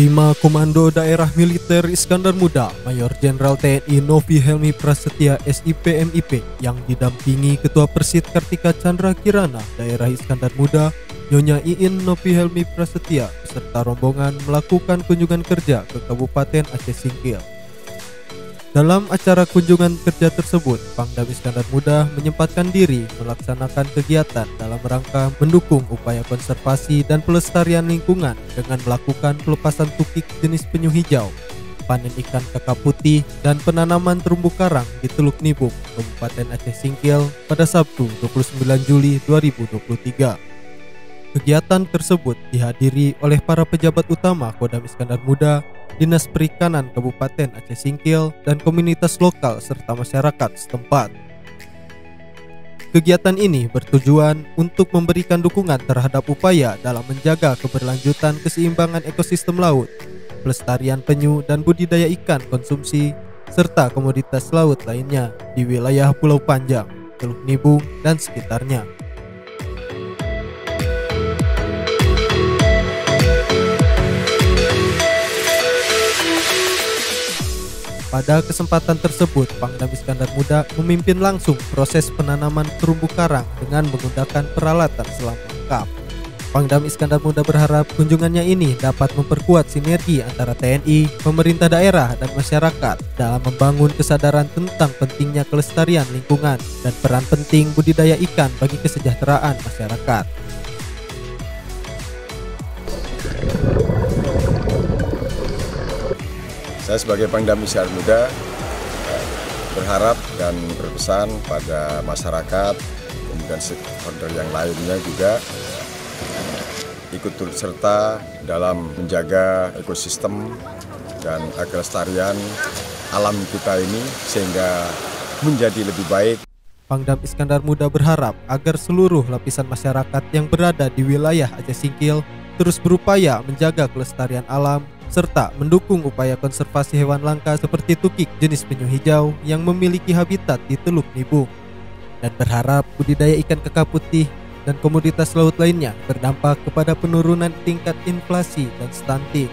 Panglima Komando Daerah Militer Iskandar Muda, Mayor Jenderal TNI Novi Helmi Prasetya SIP MIP yang didampingi Ketua Persid Kartika Chandra Kirana Daerah Iskandar Muda, Nyonya Iin Novi Helmi Prasetya beserta rombongan melakukan kunjungan kerja ke Kabupaten Aceh Singkil. Dalam acara kunjungan kerja tersebut, Pangdam Iskandar Muda menyempatkan diri melaksanakan kegiatan dalam rangka mendukung upaya konservasi dan pelestarian lingkungan dengan melakukan pelepasan tukik jenis penyu hijau, panen ikan kakap putih, dan penanaman terumbu karang di Teluk Nibung, Kabupaten Aceh Singkil pada Sabtu 29 Juli 2023. Kegiatan tersebut dihadiri oleh para pejabat utama Kodam Iskandar Muda, Dinas Perikanan Kabupaten Aceh Singkil, dan komunitas lokal serta masyarakat setempat. Kegiatan ini bertujuan untuk memberikan dukungan terhadap upaya dalam menjaga keberlanjutan keseimbangan ekosistem laut, pelestarian penyu dan budidaya ikan konsumsi, serta komoditas laut lainnya di wilayah Pulau Panjang, Teluk Nibung, dan sekitarnya. Pada kesempatan tersebut, Pangdam Iskandar Muda memimpin langsung proses penanaman terumbu karang dengan menggunakan peralatan selam lengkap. Pangdam Iskandar Muda berharap kunjungannya ini dapat memperkuat sinergi antara TNI, pemerintah daerah, dan masyarakat dalam membangun kesadaran tentang pentingnya kelestarian lingkungan dan peran penting budidaya ikan bagi kesejahteraan masyarakat. Saya sebagai Pangdam Iskandar Muda berharap dan berpesan pada masyarakat, kemudian stakeholder yang lainnya juga ikut turut serta dalam menjaga ekosistem dan kelestarian alam kita ini sehingga menjadi lebih baik. Pangdam Iskandar Muda berharap agar seluruh lapisan masyarakat yang berada di wilayah Aceh Singkil terus berupaya menjaga kelestarian alam serta mendukung upaya konservasi hewan langka seperti tukik jenis penyu hijau yang memiliki habitat di Teluk Nibung, dan berharap budidaya ikan kakap putih dan komoditas laut lainnya berdampak kepada penurunan tingkat inflasi dan stunting.